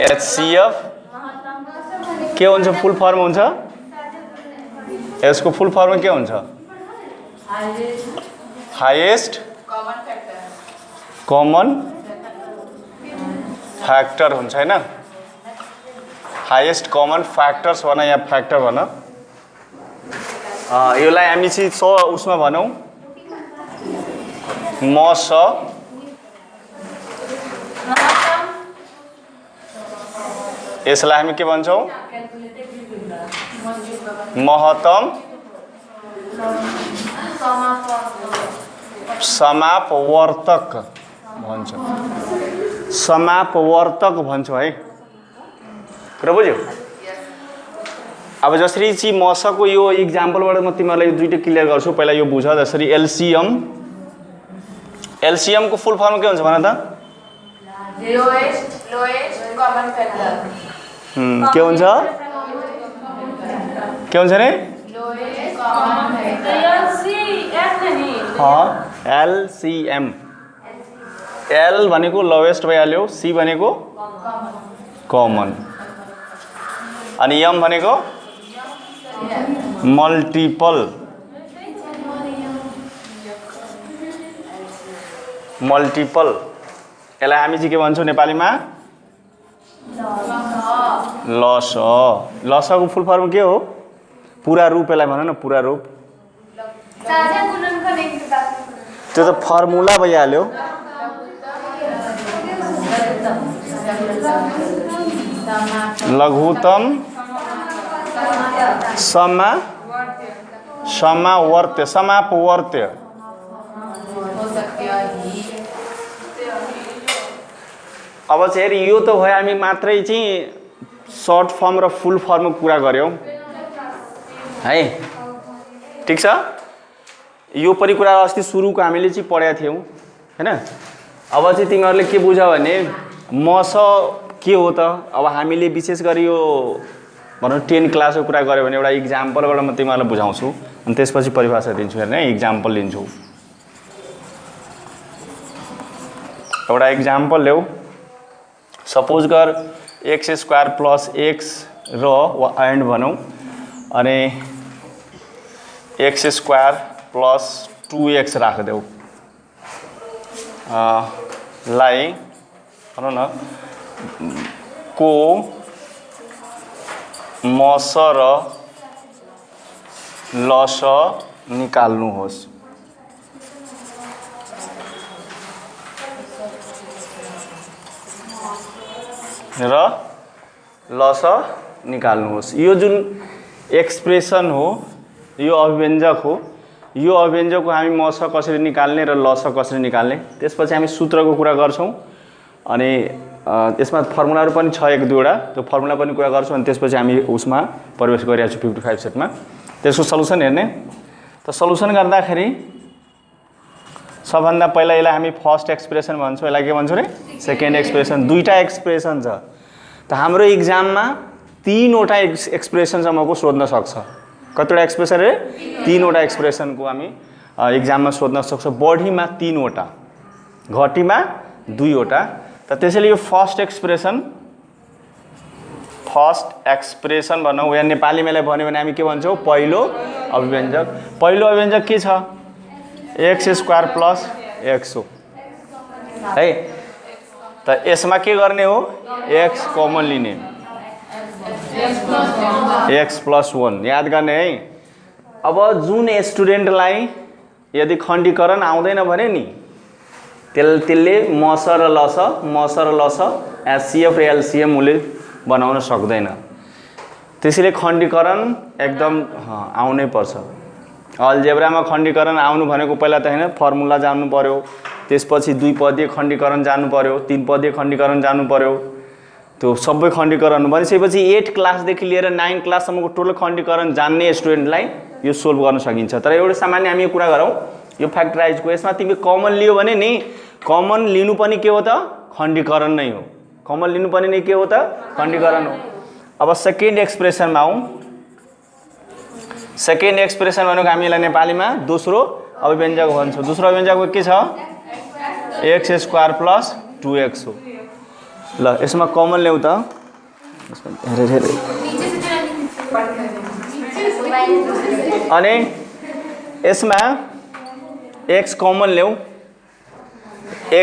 HCF के हुन्छ full form हुन्छ यसको फुल फर्म के हुन्छ हाईएस्ट कमन फ्याक्टर हुन्छ हैन हाईएस्ट कमन फ्याक्टर्स भन या फ्याक्टर भन यसलाई हामी चाहिँ स उसमा भनौं मस यसलाई हामी के भन्छौं महत्तम समापवर्तक भन्छ समापवर्तक भन्छ है कुरा बुझ्यौ अब जसरी चाहिँ मसको यो एक्जाम्पलबाट म तिमीलाई दुईटा क्लियर गर्छु पहिला यो बुझ जसरी एलसीएम को फुल फर्म के हुन्छ भन त लोएस्ट कमन फ्याक्टर के हुन्छ रे lowest common factor LCM L भनेको लोएस्ट भइहाल्यो सी भनेको कमन अनि एम भनेको मल्टिपल यसलाई हामी चाहिँ के भन्छौं नेपालीमा लसको फुल फर्म के हो पूरा रूप यसलाई भन न पूरा रूप त्यो त फर्मुला भइहाल्यो लघुत्तम समापवर्त्य अब चाहिँ यो त भयो हामी मात्रै चाहिँ सर्ट फर्म र फुल फर्म कुरा गर्यौं है ठीक छ यो पनि कुरा अस्ति सुरुको हामीले चाहिँ पढेका थियौं हैन अब चाहिँ तिमीहरुले के बुझ भने मस के हो त अब हामीले विशेष गरी यो भनौं 10 क्लासको कुरा गर्यो भने एउटा एक्जाम्पलबाट म तिमीहरुलाई बुझाउँछु अनि त्यसपछि परिभाषा दिन्छु हेर्न एक्जाम्पल लिन्छु एउटा एक्जाम्पल ल्याऊ सपोज कर x² + x र एन्ड भनौं अनि x² + 2x राख्देऊ लाई भनौं न को मस र लस निकाल्नुहोस् र लस निकाल्नुहोस् यो जुन एक्सप्रेसन हो यो अभिव्यञ्जक हो यो अभिव्यञ्जकको हामी मस कसरी निकाल्ने र लस कसरी निकाल्ने त्यसपछि हामी सूत्रको कुरा गर्छौं अनि यसमा फर्मुलाहरु पनि छ एक दुईवटा त्यो फर्मुला पनि कुरा गर्छौं अनि त्यसपछि हामी उसमा प्रवेश गरिरहेको छु 55 सेटमा त्यसको सल्युसन हेर्ने त सल्युसन गर्दाखेरि सबभन्दा पहिला यसलाई हामी फर्स्ट एक्सप्रेसन भन्छौं यसलाई के भन्छौं रे सेकेन्ड एक्सप्रेसन दुईटा एक्सप्रेसन छ त हाम्रो एक्जाममा तीनवटा एक्सप्रेसन सम्मको सोध्न सक्छ कतिवटा एक्सप्रेसन रे तीनवटा एक्सप्रेसनको हामी एक्जाममा सोध्न सक्छ बढीमा तीनवटा घटीमा दुईवटा त त्यसैले यो फर्स्ट एक्सप्रेसन भनौं या नेपालीमा यसलाई भन्यो भने हामी के भन्छौं पहिलो अभिव्यञ्जक के छ x² + x हो है त यसमा के गर्ने हो x कमन लिने x + 1 याद गर्ने है अब जुन स्टुडेन्टलाई यदि खण्डीकरण आउँदैन भने नि त्यसले मस र लस HCF र LCM उले बनाउन सक्दैन त्यसैले खण्डीकरण एकदम आउनै पर्छ अलजेब्रामा खण्डीकरण आउनु भनेको पहिला त हैन फर्मुला जान्नु पर्यो त्यसपछि दुई पदीय खण्डीकरण जान्नु पर्यो तीन पदीय खण्डीकरण जान्नु पर्यो त्यो सबै खण्डीकरण भनेपछि 8 क्लास देखि लिएर 9 क्लास सम्मको टोटल खण्डीकरण जान्ने स्टुडेन्टलाई यो सोल्भ गर्न सकिन्छ तर एउटा सामान्य हामी यो कुरा गरौँ यो फ्याक्टराइजको यसमा तिमी कमन लियो भने नि कमन लिनु पनि के हो त खण्डीकरण नै हो कमन लिनु पनि नि के हो त खण्डीकरण हो अब सेकेन्ड एक्सप्रेसनमा आउँ सेकेन्ड एक्सप्रेसन भनेको हामीलाई नेपालीमा दोस्रो अभिव्यञ्जक भन्छौं दोस्रो अभिव्यञ्जकको के छ x² + 2x हो ल यसमा कमन ल्याउ त अनि यसमा x कमन ल्याउ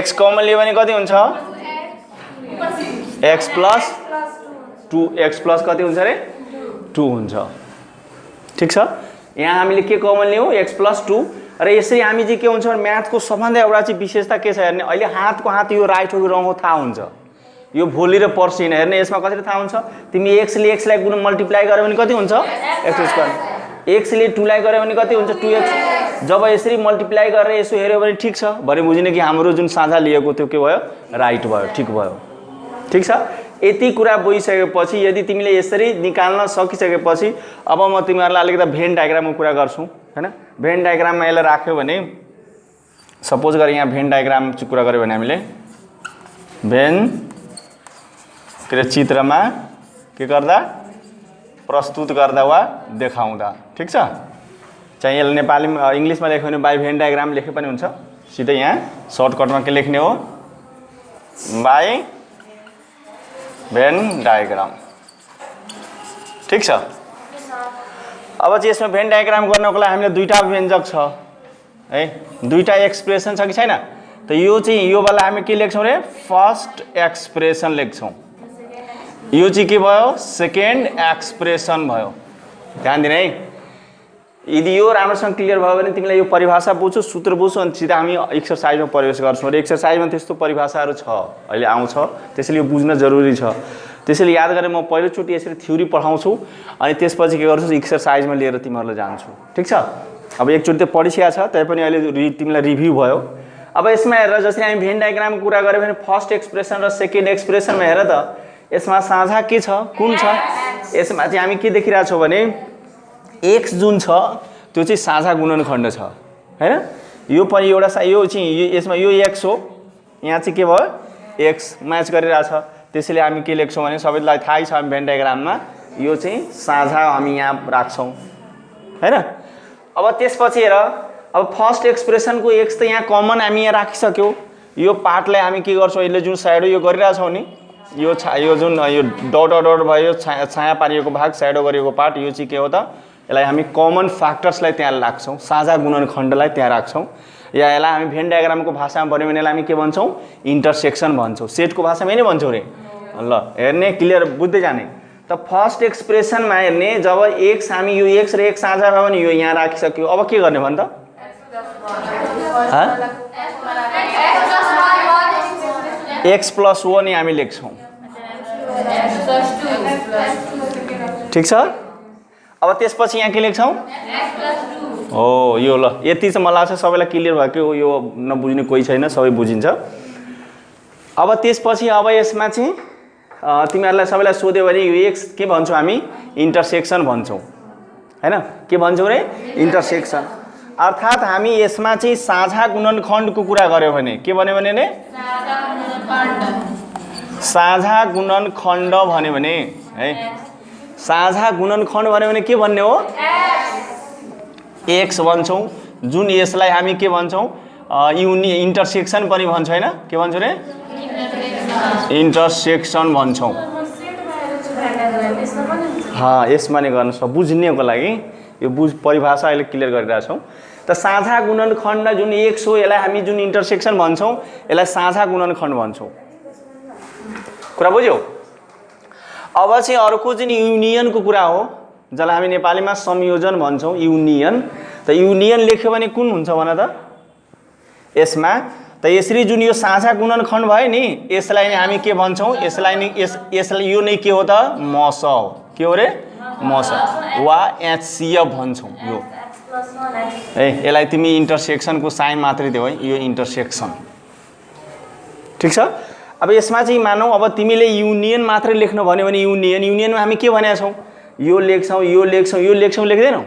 x कमन ल्यायो भने कति हुन्छ x प्लस 2x प्लस कति हुन्छ रे 2 हुन्छ ठीक छ यहाँ हामीले के कमन ल्याउ x प्लस 2 र यसरी हामी चाहिँ के हुन्छ म्याथको सबभन्दा एउटा चाहिँ विशेषता के छ हेर्ने अहिले हातको हात यो राइट हो कि रङ हो थाहा हुन्छ यो भोलि र पर्सि हैन हेर्ने यसमा कसरी थाहा हुन्छ तिमी x ले x लाई गुण मल्टिप्लाई गर्यो भने कति हुन्छ x स्क्वायर x ले 2 लाई गर्यो भने कति हुन्छ 2x जब यसरी मल्टिप्लाई गरेर यसो हेर्यो भने ठीक छ भने बुझिने कि हाम्रो जुन साझा लिएको त्यो के भयो राइट भयो ठीक भयो ठीक छ यति कुरा बुझिसकेपछि यदि तिमीले यसरी निकाल्न सकिसकेपछि अब म तिमीहरुलाई अलिकति भेन डायग्रामको कुरा गर्छु हैन भेन डायग्राममा यसलाई राख्यो भने सपोज गरे यहाँ भेन डायग्राम कुरा गर्यो भने हामीले भेन के चित्रमा के गर्दा प्रस्तुत गर्दा वा देखाउँदा ठीक छ चाहिँ यसले नेपालीमा इंग्लिशमा लेख्यो भने बाइ भेन डायग्राम लेखे पनि हुन्छ सिधै यहाँ सर्टकटमा के लेख्ने हो बाइ भेन डायग्राम ठीक छ अब चाहिँ यसमा भेन डायग्राम गर्नको लागि हामीले दुईटा व्यञ्जक छ है दुईटा एक्सप्रेसन छ कि छैन त यो चाहिँ यो वाला हामी के लेख्छौं रे फर्स्ट एक्सप्रेसन लेख्छौं यो चाहिँ के भयो सेकेन्ड एक्सप्रेसन भयो ध्यान दिने है यदि यो राम्रोसँग क्लियर भयो भने तिमीलाई यो परिभाषा बुझ्छौ सूत्र बुझ्छौ अनि सिधा हामी एक्सरसाइजमा प्रवेश गर्छौं र एक्सरसाइजमा त्यस्तो परिभाषाहरु छ अहिले आउँछ त्यसैले यो बुझ्न जरुरी छ त्यसैले याद गरे म पहिलो चोटी यसरी थ्योरी पढाउँछु अनि त्यसपछि के गर्छु एक्सरसाइजमा लिएर तिमीहरुलाई जान्छु ठीक छ अब एकचोटी त पढिसकेको छ तै पनि अहिले तिमीलाई रिभ्यु भयो अब यसमा हेरेर जसरी हामी भेन डायग्रामको कुरा गर्यो भने फर्स्ट एक्सप्रेसन र सेकेन्ड एक्सप्रेसनमा हेर त यसमा साझा के छ कुन छ यसमा चाहिँ हामी के देखिरा छौ भने x जुन छ त्यो चाहिँ साझा गुणनखण्ड छ हैन यो पनि एउटा यो चाहिँ यसमा यो x हो यहाँ चाहिँ के भयो x म्याच गरिरहेछ त्यसैले हामी के लेख्छौं भने सबैलाई थाहै छ हामी भेन डायग्राममा यो चाहिँ साझा हामी यहाँ राख्छौं हैन अब त्यसपछि हेर अब फर्स्ट एक्सप्रेसनको x त यहाँ कमन हामी यहाँ राखिसक्यौ यो पार्टलाई हामी के गर्छौं यसले जुन स्याडो यो गरिरहेछौं नि यो जुन यो डट डट भयो छाया पारिएको भाग स्याडो गरिएको पार्ट यो चाहिँ के हो त यसलाई हामी कमन फ्याक्टर्सलाई त्यहाँ राख्छौं साझा गुणनखण्डलाई त्यहाँ राख्छौं या यसलाई हामी भेन डायग्रामको भाषामा भन्यो भने यसलाई हामी के भन्छौं इन्टरसेक्सन भन्छौं सेटको भाषामा यही नै भन्छौं रे ल हेर्ने क्लियर बुझ्दै जाने त फर्स्ट एक्सप्रेसनमा हेर्ने जब x हामी यो x र x साझा भयो भने यो यहाँ राखिसक्यो अब के गर्ने भन् त x प्लस 1 हामी लेख्छौं ठीक छ अब त्यसपछि यहाँ के लेख्छौं हो यो ल यति चाहिँ मलाई लाग्छ सबैलाई क्लियर भयो कि यो नबुझ्ने कोही छैन सबै बुझिन्छ अब त्यसपछि अब यसमा चाहिँ तिमीहरुलाई सबैलाई सोध्यो भने यो x के भन्छौं हामी इन्टरसेक्सन भन्छौं हैन के भन्छौं रे इन्टरसेक्सन अर्थात हामी यसमा चाहिँ साझा गुणनखण्डको कुरा गर्यो भने के भन्यो भने ने साझा गुणनखण्ड भन्यो भने है साझा गुणनखण्ड भन्यो भने के भन्ने हो x भन्छौं जुन यसलाई हामी के भन्छौं इन्टरसेक्सन पनि भन्छौं हैन के भन्छौं रे इन्टरसेक्सन भन्छौं यसमा नै गर्न सक्छ बुझ्नेको लागि यो परिभाषा अहिले क्लियर गरिरहेछौं त साझा गुणनखण्ड जुन x हो यसलाई हामी जुन इन्टरसेक्सन भन्छौं यसलाई साझा गुणनखण्ड भन्छौं कुरा बुझ्यौ अब चाहिँ अर्को जुन युनियनको कुरा हो जसलाई हामी नेपालीमा संयोजन भन्छौं युनियन त युनियन लेख्यो भने कुन हुन्छ भन त यसमा त यसरी जुन यो साझा गुणनखण्ड भयो नि यसलाई नै हामी के भन्छौं यसलाई नै यसलाई यो नै के हो त मस हो के हो रे मस वा HCF भन्छौं यो यसलाई तिमी इन्टरसेक्सनको साइन मात्रै देऊ है यो इन्टरसेक्सन ठीक छ अब यसमा चाहिँ मानौ अब तिमीले युनियन मात्रै लेख्न भन्यो भने युनियनमा हामी के भनेका छौं यो लेख्छौं लेख्दैनौ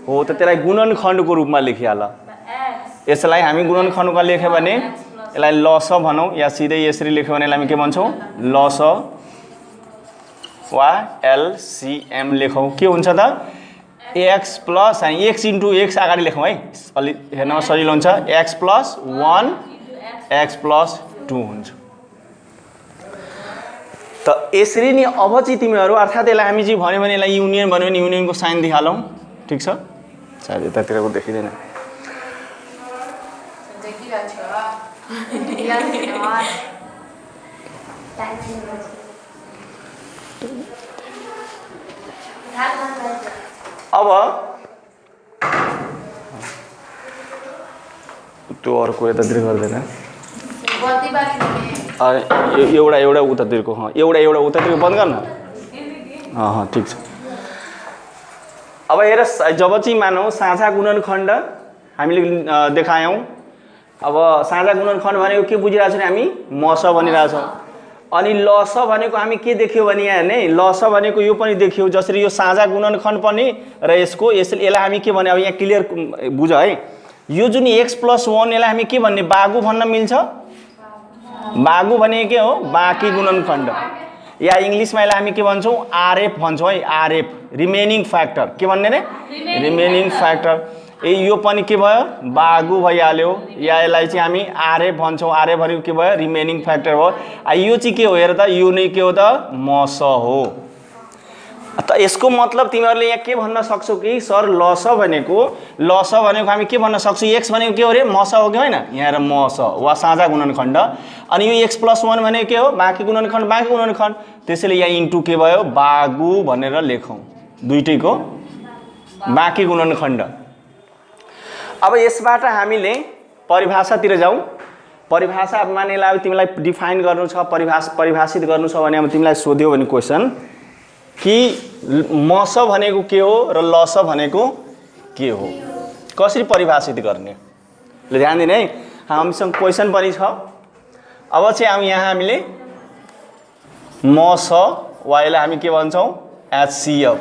हो त त्यसलाई गुणनखण्डको रूपमा लेखिहाल यसलाई हामी गुणनखण्डमा लेख्यो भने यसलाई लस भनौं या सिधै यसरी लेख्यो भने हामी के भन्छौं लस वा LCM लेखौं के हुन्छ त x plus x into x अगाडि लेखौं है अलि हेर्नमा सजिलो हुन्छ x प्लस 1 x प्लस 2 हुन्छ त यसरी नि अब चाहिँ तिमीहरू अर्थात् यसलाई हामी चाहिँ भन्यो भने यसलाई युनियन भन्यो भने युनियनको साइन देखालौँ ठिक छ सायद यतातिरको देखिँदैन अब त्यो अर्को यतातिर गर्दैन एउटा उतातिरको एउटा उतातिरको बन्द गर्न ठिक छ अब हेर जब चाहिँ मानौँ साझा गुणनखण्ड हामीले देखायौँ अब साझा गुणनखण्ड भनेको के बुझिरहेको छौँ हामी मस भनिरहेछौँ अनि लस भनेको हामी के देख्यो भने यहाँ हेर्ने लस भनेको यो पनि देखियो जसरी यो साझा गुणनखण्ड पनि र यसलाई हामी के भने अब यहाँ क्लियर बुझ है यो जुन x+1 यसलाई हामी के भन्ने बागु भन्न मिल्छ बागु भने के हो बाँकी गुणनखण्ड या इङ्ग्लिसमा यसलाई हामी के भन्छौँ आरएफ भन्छौँ है आरएफ रिमेनिङ फ्याक्टर के भन्ने रे रिमेनिङ फ्याक्टर यो पनि के भयो बागु भइहाल्यो या यसलाई चाहिँ हामी आरएफ भन्छौँ आरएफ भनेको के भयो रिमेनिङ फ्याक्टर हो यो चाहिँ के हो हेर त यो नै के हो त मस हो त यसको मतलब तिमीहरूले यहाँ के भन्न सक्छौ कि सर लस भनेको हामी के भन्न सक्छौँ x भनेको के हो रे मस हो कि होइन यहाँ हेर मस वा साझा गुणनखण्ड अनि यो x+1 भनेको के हो बाँकी गुणनखण्ड त्यसैले यहाँ इन्टु के भयो बागु भनेर लेखौँ दुईटैको बाँकी गुणनखण्ड अब यसबाट हामीले परिभाषातिर जाउँ परिभाषा मानेलाई अब तिमीलाई डिफाइन गर्नु छ परिभाषित गर्नु छ भने अब तिमीलाई सोध्यो भने क्वेसन कि मस भनेको के हो र लस भनेको के हो कसरी परिभाषित गर्ने ल ध्यान दिने है हामीसँग क्वेसन पनि छ अब चाहिँ हामीले मस वा यसलाई हामी के भन्छौँ HCF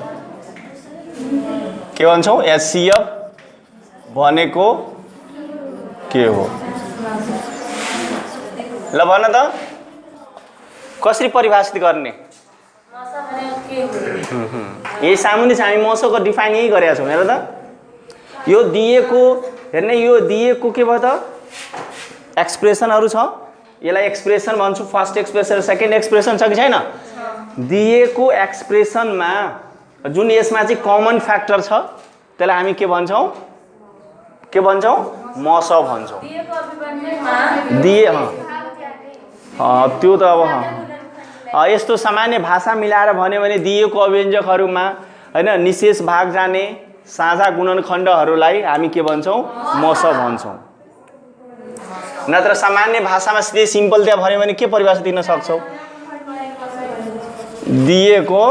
के भन्छौँ HCF भनेको के हो ल भन त कसरी परिभाषित गर्ने यही सामुन्ने चाहिँ हामी मसको डिफाइन यही गरेका छौँ हेर त यो दिएको हेर्ने यो दिएको के भयो त एक्सप्रेसनहरू छ यसलाई एक्सप्रेसन भन्छु फर्स्ट एक्सप्रेसन सेकेन्ड एक्सप्रेसन छ कि छैन दिएको एक्सप्रेसनमा जुन यसमा चाहिँ कमन फ्याक्टर छ त्यसलाई हामी के भन्छौँ मस भन्छौँ दिए त्यो त अब यस्तो सामान्य भाषा मिलाएर भन्यो भने दिएको अभिव्यञ्जकहरूमा हैन निशेष भाग जाने साझा गुणनखण्डहरूलाई हामी के भन्छौँ मस भन्छौँ नत्र सामान्य भाषामा सिधै सिम्पल त्यहाँ भन्यो भने के परिभाषा दिन सक्छौ दिएको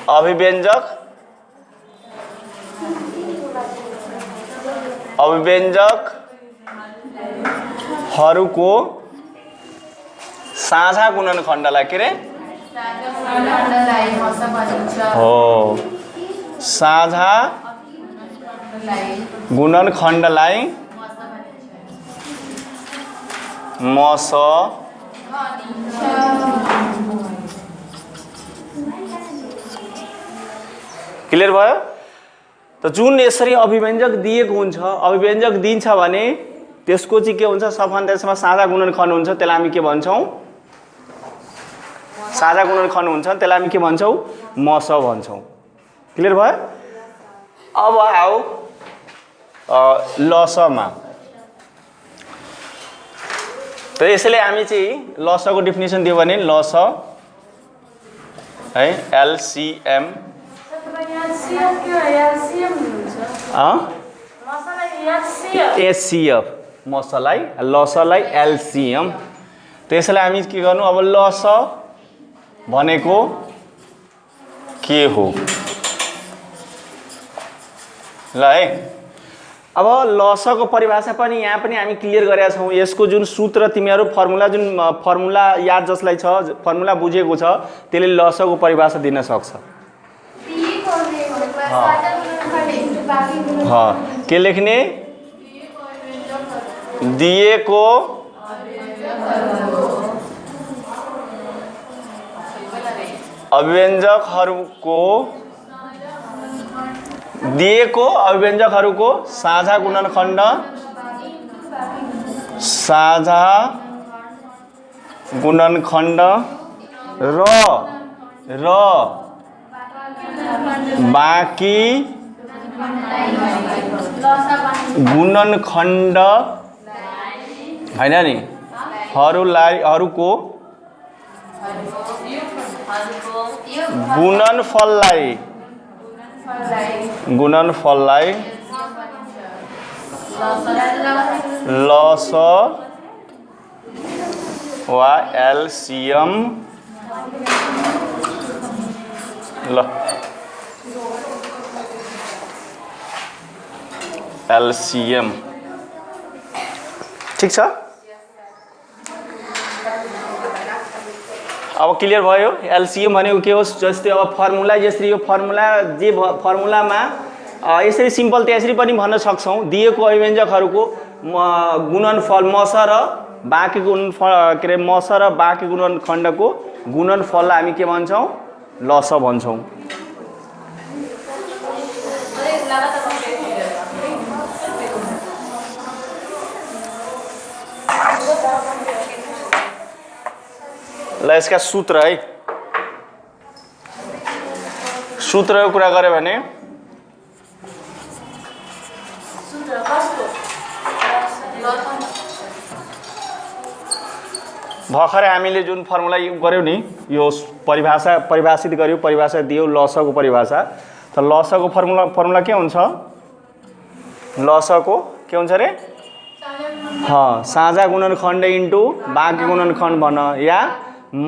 अभिव्यञ्जकहरूको साझा गुणनखण्डलाई के रे हो साझा गुणनखण्डलाई मस क्लियर भयो त जुन यसरी अभिव्यञ्जक दिएको हुन्छ अभिव्यञ्जक दिन्छ भने त्यसको चाहिँ के हुन्छ सबभन्दा त्यसमा साझा गुणनखण्ड हुन्छ त्यसलाई हामी के भन्छौँ साझा गुणनखण्ड हुन्छ त्यसलाई हामी के भन्छौँ मस भन्छौँ क्लियर भयो अब आऊ लसमा त यसैले हामी चाहिँ लसको डेफिनेसन दियो भने लस है एलसीएम एचसीएफ मसलाई लसलाई एलसीएम त्यसैले हामी के गर्नु अब लस भनेको के हो ल है अब लसको परिभाषा पनि यहाँ पनि हामी क्लियर गरेका छौँ यसको जुन सूत्र तिमीहरू फर्मुला याद जसलाई छ फर्मुला बुझेको छ त्यसले लसको परिभाषा दिन सक्छ के लेख्ने दिएको अभिव्यञ्जकहरूको साझा गुणनखण्ड गुणनखण्ड र बाँकी गुणनखण्ड हैन नि हरूको गुणनफललाई लस वा एलसीएम ल एलसीएम ठीक छ। अब क्लियर भयो एलसीएम भनेको के हो। जस्तै अब फर्मुला यसरी यो फर्मुला जे फर्मुलामा यसरी सिम्पल त्यसरी पनि भन्न सक्छौं। दिएको अभिव्यञ्जकहरूको गुणनफल मस र बाँकी गुणनफल के रे मस र बाँकी गुणनखण्डको गुणनफललाई हामी के भन्छौं लस भन्छौं। ल यसका सूत्र है सूत्रको कुरा गरे भने भर्खरै हामीले जुन फर्मुला गर्यौं नि यो परिभाषित गर्यौं परिभाषा दियौ लसको परिभाषा त लसको फर्मुला के हुन्छ लसको के हुन्छ रे साझा गुणनखण्ड इन्टु बाँकी गुणनखण्ड भन या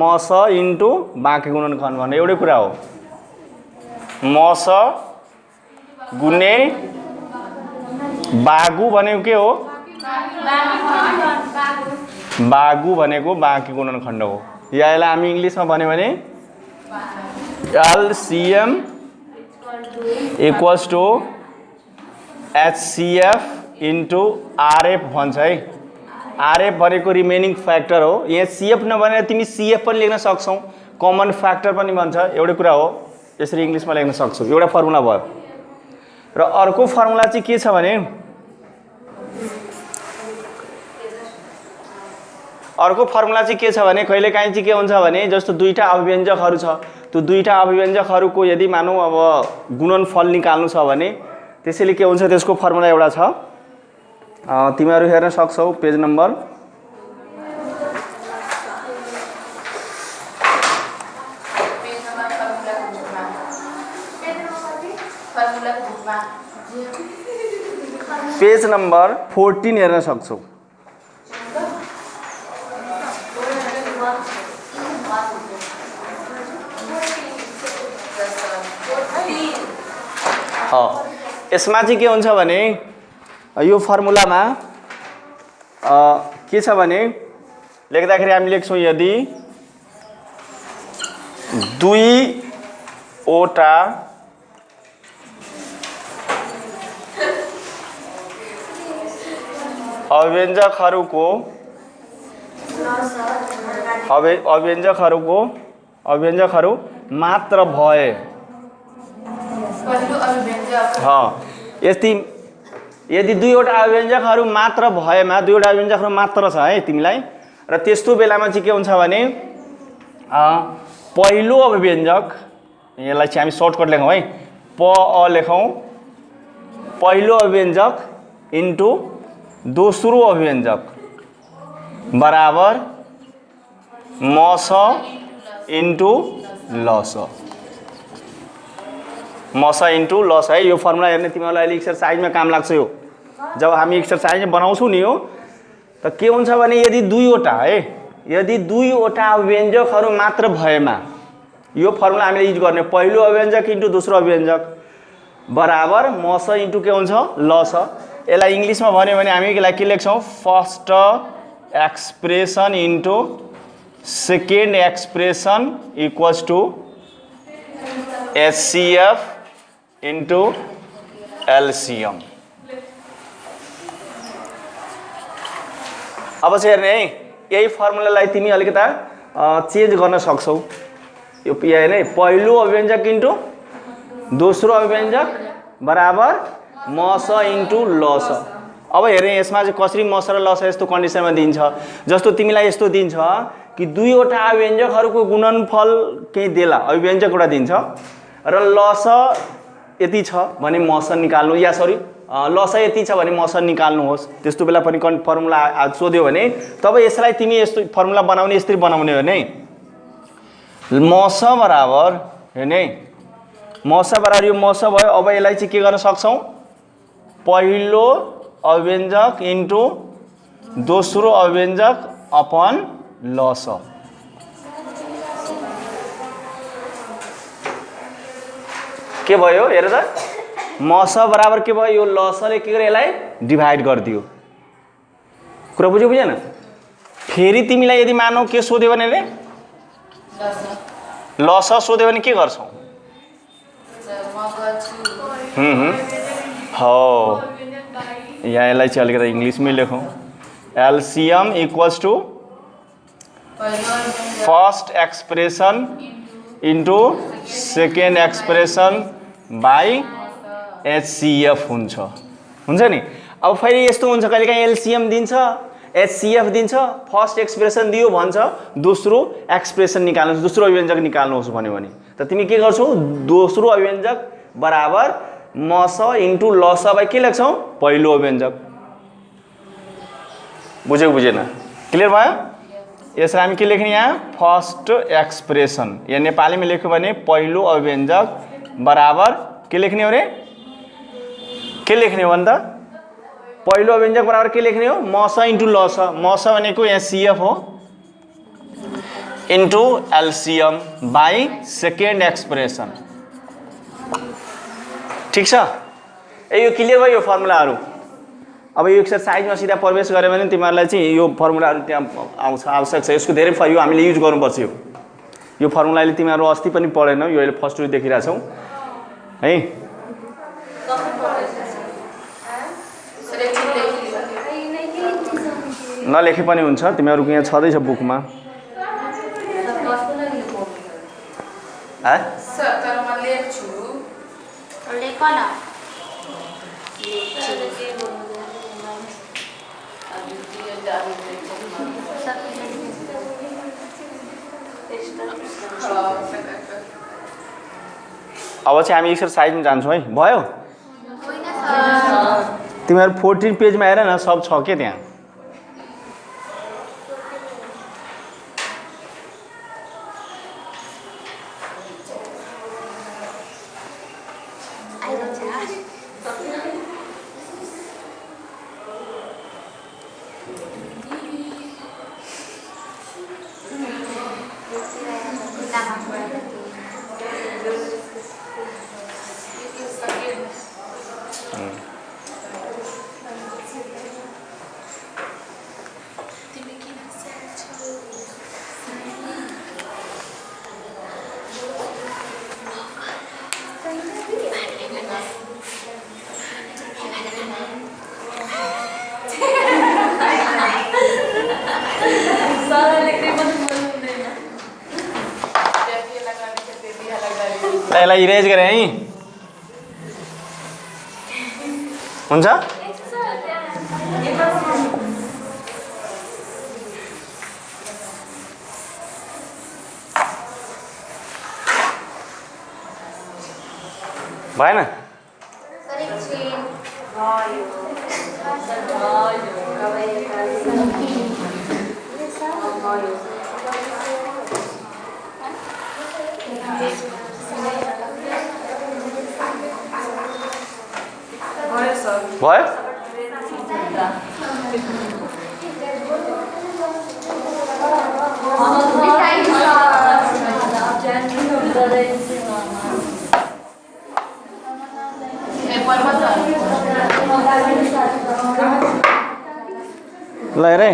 मस इन्टु बाँकी गुणनखण्ड भन एउटै कुरा हो। मस गुणे बागु भनेको के हो बागु भनेको बाँकी गुणनखण्ड हो। या यसलाई हामी इंग्लिशमा भन्यो भने LCM equals to HCF into RF भन्छ है। आरएफ भनेको रिमेनिङ फ्याक्टर हो। यहाँ सीएफ नभनेर तिमी सीएफ पनि लेख्न सक्छौ कमन फ्याक्टर पनि भन्छ एउटै कुरा हो। यसरी इंग्लिशमा लेख्न सक्छौ एउटा फर्मुला भयो। र अर्को फर्मुला चाहिँ के छ भने अर्को फर्मुला चाहिँ के छ भने कहिलेकाहीँ चाहिँ के हुन्छ भने जस्तो दुईटा अभिव्यञ्जकहरू छ त्यो दुईटा अभिव्यञ्जकहरूको यदि मानौ अब गुणनफल निकाल्नु छ भने त्यसैले के हुन्छ त्यसको फर्मुला एउटा छ तिमीहरू हेर्न सक्छौ पेज नम्बर पेज नम्बर 14 हेर्न सक्छौ। यसमा चाहिँ के हुन्छ भने यो फर्मुलामा के छ भने लेख्दाखेरि हामी लेख्छौं यदि दुईवटा अभिव्यञ्जकहरू मात्र भए यदि दुईवटा अभिव्यञ्जकहरू मात्र भएमा दुईवटा अभिव्यञ्जकहरू मात्र छ है तिमीलाई र त्यस्तो बेलामा चाहिँ के हुन्छ भने पहिलो अभिव्यञ्जक यसलाई चाहिँ हामी सर्टकट लेखौं है प अ लेखौं पहिलो अभिव्यञ्जक इन्टु दोस्रो अभिव्यञ्जक बराबर मस इन्टु लस मस इन्टु लस है। यो फर्मुला हेर्ने तिमीहरूलाई अहिले एक्सरसाइजमा काम लाग्छ। यो जब हामी एक्सरसाइज बनाउँछौँ नि यो त के हुन्छ भने यदि दुईवटा अभिव्यञ्जकहरू मात्र भएमा यो फर्मुला हामीले युज गर्ने पहिलो अभिव्यञ्जक इन्टु दोस्रो अभिव्यञ्जक बराबर मस इन्टु के हुन्छ लस। यसलाई इंग्लिशमा भन्यो भने हामी यसलाई के लेख्छौं first expression into second expression equals to HCF into LCM. अब चाहिँ हेर्ने है यही फर्मुलालाई तिमी अलिकता चेन्ज गर्न सक्छौ। यो हैन पहिलो अभिव्यञ्जक इन्टु दोस्रो अभिव्यञ्जक बराबर मस इन्टु लस। अब हेर्ने यसमा चाहिँ कसरी मस र लस यस्तो कन्डिसनमा दिन्छ जस्तो तिमीलाई यस्तो दिन्छ कि दुईवटा अव्यञ्जकहरूको गुणनफल केही देला, अव्यञ्जक एउटा दिन्छ र लस यति छ भने मस निकाल्नु, या सरी लस यति छ भने मस निकाल्नुहोस्। त्यस्तो बेला पनि फर्मुला सोध्यो भने तब यसलाई तिमी यस्तो फर्मुला बनाउने, यसरी बनाउने हो नि, मस बराबर हेर्ने, मस बराबर यो मस भयो। अब यसलाई चाहिँ के गर्न सक्छौँ, पहिलो अव्यञ्जक इन्टु दोस्रो अव्यञ्जक अपन लस। के भयो हेर त, मस बराबर के भयो, यो लसले के गर्यो यसलाई डिभाइड गरिदियो। कुरा बुझ्यो बुझेन? फेरि तिमीलाई यदि मानौ के सोध्यो भने लस सोध्यो भने के गर्छौ? हो यहाँ यसलाई चाहिँ अलिकति इङ्ग्लिसमै लेखौँ। LCM equals to first expression into second expression by HCF हुन्छ नि। अब फेरि यस्तो हुन्छ कहिलेकाहीँ एलसीएम दिन्छ, एचसीएफ दिन्छ, फर्स्ट एक्सप्रेसन दियो भन्छ दोस्रो एक्सप्रेसन निकाल्नुहोस्, दोस्रो अव्यञ्जक निकाल्नुहोस् भन्यो भने त तिमी के गर्छौ, दोस्रो अव्यञ्जक बराबर मस इन्टु लस बाई के लेख्छौ, पहिलो अव्यञ्जक। बुझ्यो बुझेन? क्लियर भयो? यसलाई हामी के लेख्ने यहाँ, फर्स्ट एक्सप्रेसन, या नेपालीमा लेख्यो भने पहिलो अव्यञ्जक बराबर के लेख्ने हो रे, के लेख्ने हो भने त पहिलो अव्यञ्जक बराबर के लेख्ने हो, मस इन्टु लस। मस भनेको यहाँ सीएफ हो into LCM by second expression. ठिक छ? ए यो क्लियर भयो यो फर्मुलाहरू। अब यो एक्सरसाइजमा सिधा प्रवेश गऱ्यो भने तिमीहरूलाई चाहिँ यो फर्मुलाहरू त्यहाँ आउँछ, आवश्यक छ। यसको धेरै यो हामीले युज गर्नुपर्छ। यो फर्मुलाले तिमीहरू अस्ति पनि पढेनौ, यो अहिले फर्स्ट देखिरहेछौ है। नलेखे पनि हुन्छ, तिमीहरूको यहाँ छँदैछ बुकमा। अब चाहिँ हामी एक्सरसाइजमा जान्छौँ है। भयो? तिमीहरू 14 पेजमा हेर न, सब छ के त्यहाँ। यसलाई इरेज गरे है हुन्छ। भएन? भयो? ल हेरे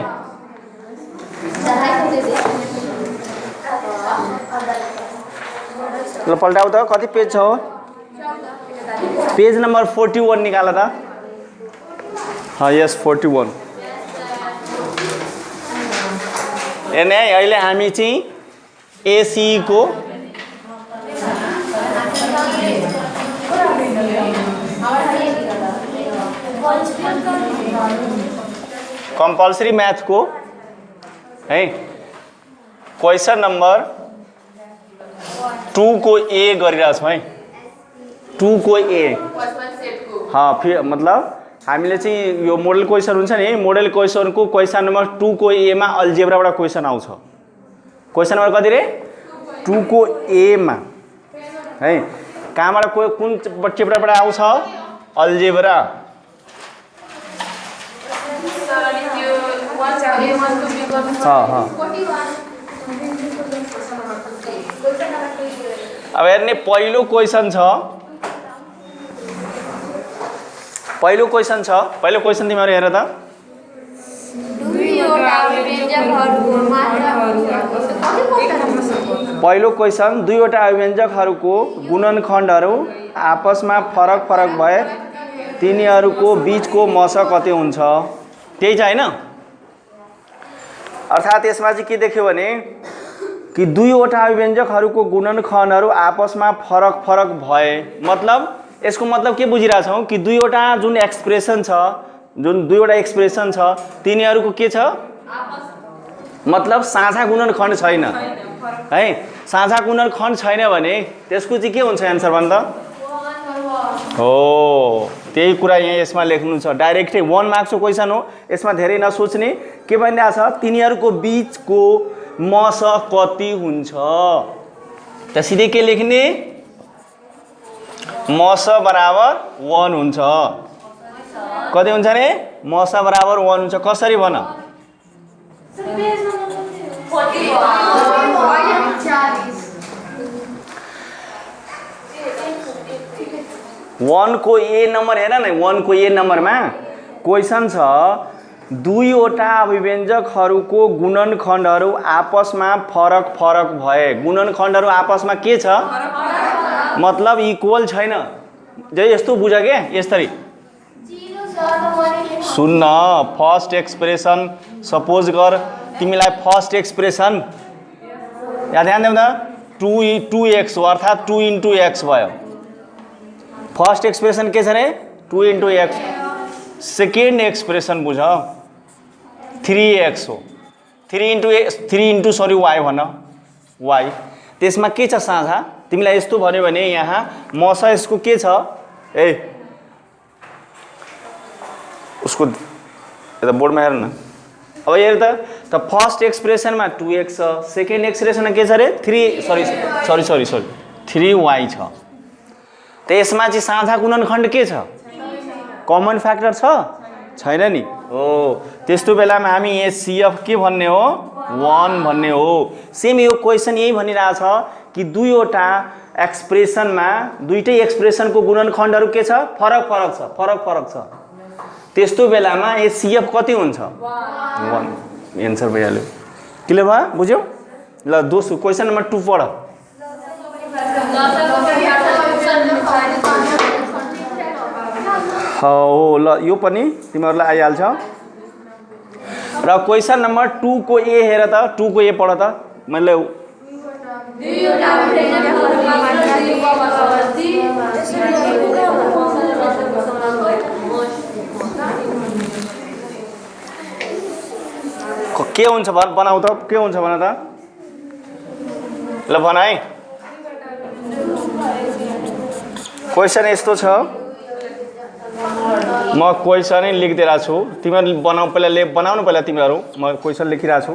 ल पल्टाऊ त, कति पेज छ हो? पेज नम्बर 41 निकाल त। हाँ यस 41। हेर्ने अहिले हामी चाहिँ एसी को कंपल्सरी मैथ को है क्वेसन नम्बर 2 को ए गरिरहेछौँ है 2 को ए फिर मतलब हामीले चाहिँ यो मोडल क्वेसन हुन्छ नि मोडल क्वेसनको क्वेसन नम्बर 2 को ए मा अल्जेब्राबाट क्वेसन आउँछ क्वेसन नम्बर कति रे 2 को ए मा है कहाँबाट कुन चेप्टरबाट आउँछ अल्जेब्रा अब हेर्ने पहिलो क्वेसन तिमीहरू हेर त पहिलो क्वेसन दुईवटा अभिव्यञ्जकहरूको गुणनखण्डहरू आपसमा फरक भए तिनीहरूको बीचको मस कति हुन्छ त्यही छ हैन अर्थात् यसमा चाहिँ के देख्यो भने कि दुईवटा अभिव्यञ्जकहरूको गुणनखण्डहरू आपसमा फरक भए मतलब यसको मतलब के बुझिरहेछौँ कि दुईवटा जुन एक्सप्रेसन छ तिनीहरूको के छ मतलब साझा गुणनखण्ड छैन है साझा गुणनखण्ड छैन भने त्यसको चाहिँ के हुन्छ एन्सर भन त हो त्यही कुरा यहाँ यसमा लेख्नु छ डाइरेक्टै 1 मार्क्सको क्वेसन हो यसमा धेरै नसोच्ने के भनिरहेछ तिनीहरूको बीचको मस कति हुन्छ त सिधै के लेख्ने मस बराबर 1 हुन्छ कति हुन्छ रे मस बराबर 1 हुन्छ कसरी भन 1 को ए नम्बर हेर न 1 को ए नम्बरमा क्वेसन छ दुईवटा अभिव्यञ्जकहरूको गुणनखण्डहरू आपसमा फरक भए गुणनखण्डहरू आपसमा के छ मतलब इक्वल छैन जे यस्तो बुझ के यसरी सुन्न फर्स्ट एक्सप्रेसन सपोज गर तिमीलाई फर्स्ट एक्सप्रेसन यहाँ ध्यान देऊ त 2x हो अर्थात् 2 into x भयो फर्स्ट एक्सप्रेसन के छ रे 2 into x सेकेन्ड एक्सप्रेसन बुझ 3x हो 3 into y भन y त्यसमा के छ साझा तिमीलाई यस्तो भन्यो भने यहाँ मस यसको के छ ए उसको यता बोर्डमा हेर न अब हेर त फर्स्ट एक्सप्रेसनमा 2x छ सेकेन्ड एक्सप्रेसनमा के छ रे 3y छ त यसमा चाहिँ साझा गुणनखण्ड के छ कमन फ्याक्टर छैन नि हो त्यस्तो बेलामा हामी यहाँ CF के भन्ने हो 1 भन्ने हो सेम यो क्वेसन यही भनिरहेछ कि दुईवटा एक्सप्रेसनमा दुईटै एक्सप्रेसनको गुणनखण्डहरू के छ फरक छ त्यस्तो बेलामा यो CF कति हुन्छ 1 एन्सर भइहाल्यो क्लियर भयो बुझ्यौ ल दोस्रो क्वेसन नम्बर 2 पढ हो ल यो पनि तिमीहरूलाई आइहाल्छ र क्वेसन नम्बर 2 को ए हेर त 2 को ए पढ त मैले के हुन्छ बनाऊ त के हुन्छ भन त ल भन है क्वेसन यस्तो छ म क्वेसन नै लेखिदिरहेको छु तिमीहरू बनाउनु पहिला तिमीहरू म क्वेसन लेखिरहेको छु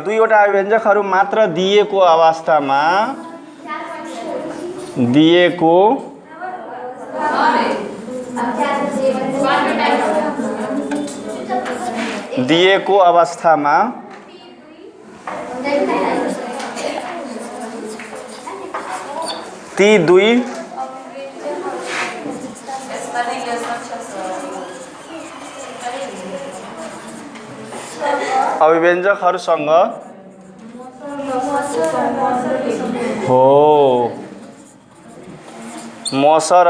दुईवटा अभिव्यञ्जकहरू मात्र दिएको अवस्थामा ती दुई अभिव्यञ्जकहरूसँग हो मस र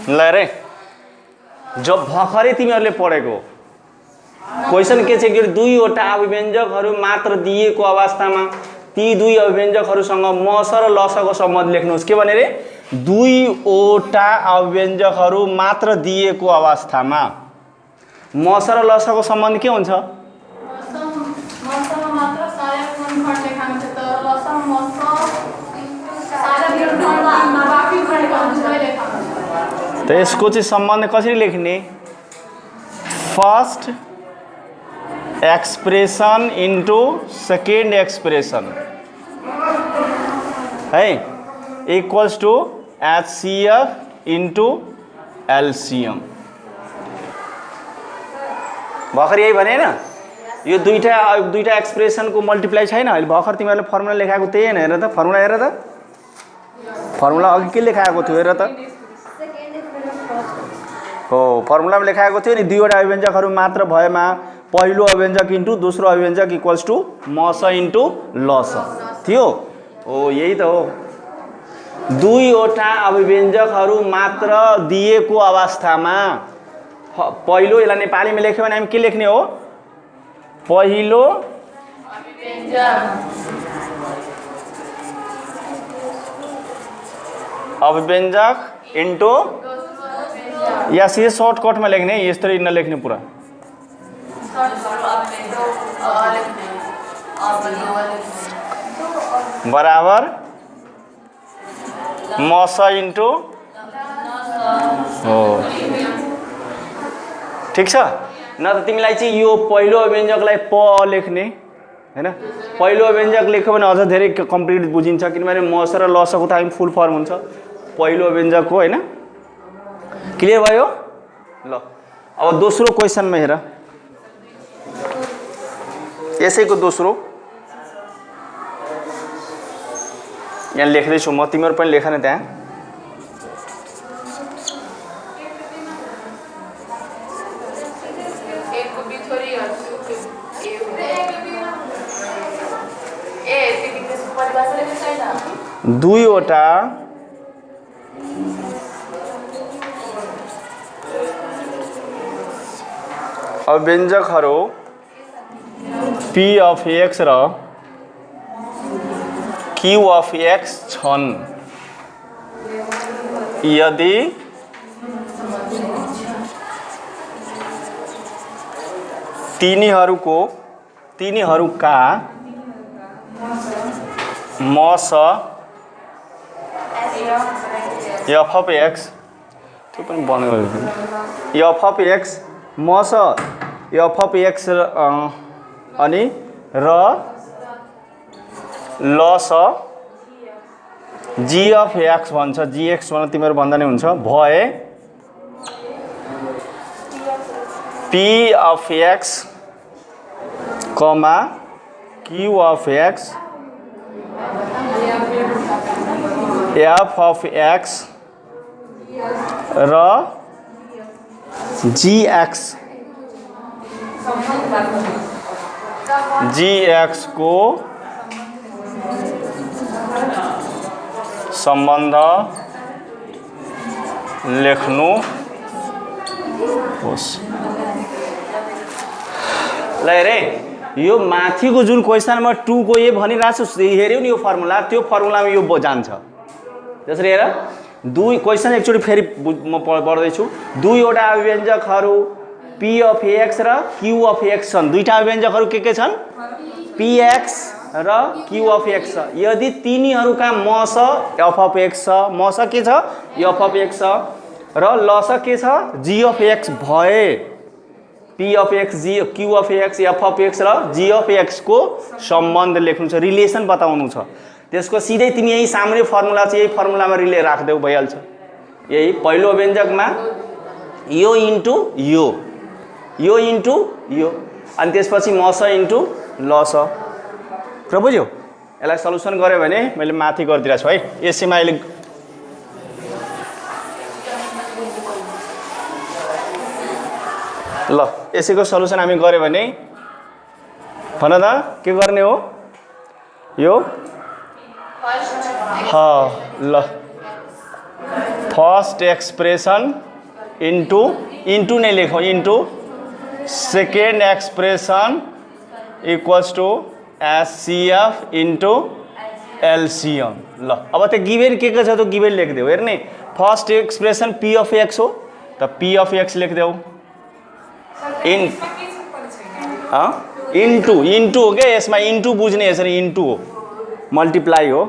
ल रे जो भर्खरै तिमीहरूले पढेको क्वेसन के छ कि दुईवटा अभिव्यञ्जकहरू मात्र दिएको अवस्थामा ती दुई अभिव्यञ्जकहरूसँग मस र लसको सम्बन्ध लेख्नुहोस्। के भने रे दुईवटा अभिव्यञ्जकहरू मात्र दिएको अवस्थामा मस र लसको सम्बन्ध के हुन्छ? त यसको चाहिँ सम्बन्ध कसरी लेख्ने? First expression into second expression है equals to HCF into LCM। भर्खर यही भने हैन? यो दुईटा एक्सप्रेसनको मल्टिप्लाई छैन। अहिले भर्खर तिमीहरूले फर्मुला लेखाएको त्यही हैन? हेर त फर्मुला, हेर त फर्मुला अघि के लेखाएको थियो? हेर त हो फर्मुलामा लेखाएको थियो नि दुईवटा अभिव्यञ्जकहरू मात्र भएमा पहिलो अभिव्यञ्जक इन्टु दोस्रो अभिव्यञ्जक इक्वल्स टु मस इन्टु लस थियो। हो यही त हो। दुईवटा अभिव्यञ्जकहरू मात्र दिएको अवस्थामा पहिलो, यसलाई नेपालीमा लेख्यो भने हामी के लेख्ने हो? पहिलो अभिव्यञ्जक इन्टु या सीधे सर्टकटमा लेख्ने, यसरी नलेख्ने पुरा। बराबर मस इन्टु हो ठिक छ। न त तिमीलाई चाहिँ यो पहिलो अभिव्यञ्जकलाई प लेख्ने हैन? पहिलो अभिव्यञ्जक लेख्यो भने अझ धेरै कम्प्लिट बुझिन्छ किनभने मस र लसको त हामी फुल फर्म हुन्छ पहिलो अभिव्यञ्जकको हैन? क्लियर भयो? ल अब दोस्रो क्वेसनमा हेर, यसैको दोस्रो यहाँ लेख्दैछु म, तिमीहरू पनि लेख न त्यहाँ। दुईवटा अभिव्यञ्जकहरू P of x र Q of x छन् यदि तिनीहरूका मस f of x त्यो पनि बन्द f of x मस f of x अनि र लस g of x भन्छ, gx भन्न तिमीहरू भन्दा नै हुन्छ भए P of x comma Q of x f of x र gx को सम्बन्ध लेख्नु होस्। ल हेरे यो माथिको जुन क्वेसन नम्बर 2 को ये भनिरहेको छु हेर्यौ नि यो फर्मुला, त्यो फर्मुलामा यो जान्छ। जसरी हेर दुई क्वेसन एकचोटि फेरि म पढ्दैछु। दुईवटा अभिव्यञ्जकहरू P of x र Q of x छन्। दुईटा अभिव्यञ्जकहरू के छन्? Px र Q of x छ। यदि तिनीहरूका मस f of x छ, मस के छ? f of x छ र लस के छ? g of x भए P of x, Q of x, f of x र g of x को सम्बन्ध लेख्नु छ, रिलेसन बताउनु छ। त्यसको सिधै तिमी यही सामान्य फर्मुला चाहिँ यही फर्मुलामा रिले राख्देऊ भइहाल्छ। यही पहिलो व्यञ्जकमा यो इन्टु यो इन्टु यो अनि त्यसपछि मस इन्टु लस। र बुझ्यौ? यसलाई सल्युसन गर्यो भने मैले माथि गरिदिरहेको छु है। यसैमा अहिले ल यसैको सल्युसन हामी गर्यो भने भन त के गर्ने हो? यो ल फर्स्ट एक्सप्रेसन इन्टु इन्टु नै लेखौँ, into second expression equals to HCF into LCM. ल अब त्यो गिभेन के छ त गिभेन लेखिदेऊ। हेर्ने first expression P of X हो, त पी अफ एक्स लेखिदेऊ इन्टु इन्टु हो क्या, यसमा इन्टु बुझ्ने यसरी इन्टु हो, मल्टिप्लाई हो।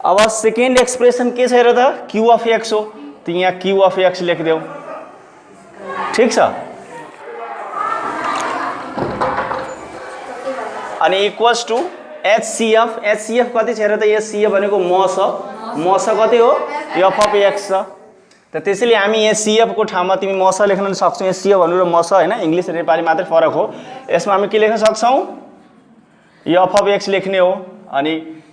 अब सेकेन्ड एक्सप्रेसन के छ हेर त क्यू अफ एक्स हो, त यहाँ क्यू अफ एक्स लेखिदेऊ। ठिक छ, अनि इक्वल्स टु एचसिएफ। एचसिएफ कति छ हेर त, एचसिएफ भनेको मस कति हो, एफ अफ एक्स छ। त त्यसैले हामी एचसिएफ को ठाउँमा तिमी मस लेख्न सक्छौ। एचसिएफ भन्नु र मस हैन, इंग्लिश र नेपाली मात्रै फरक हो। यसमा हामी के लेख्न सक्छौं, एफ अफ एक्स लेख्ने हो, अनि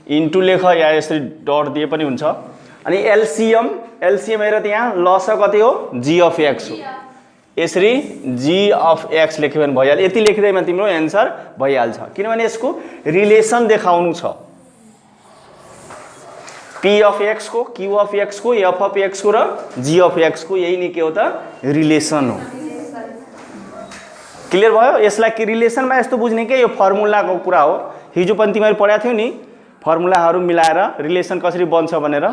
इन्टु लेख या यसरी डट दिए पनि हुन्छ। अनि एलसिएम, एलसिएम हेर त्यहाँ लस कति हो, जी अफ एक्स हो, यसरी जी अफ एक्स लेख्यो भने भइहाल्यो। यति लेख्दैमा तिम्रो एन्सर भइहाल्छ, किनभने यसको रिलेसन देखाउनु छ। पी अफ एक्स को, क्यू अफ एक्स को, एफ अफ एक्स को र जी अफ एक्स को, यही नै के हो त रिलेसन हो। क्लियर भयो? यसलाई के रिलेसनमा यस्तो बुझ्ने के यो फर्मुलाको कुरा हो। हिजो पनि तिमीले पढाएको थियौ नि फर्मुलाहरू मिलाएर रिलेसन कसरी बन्छ भनेर।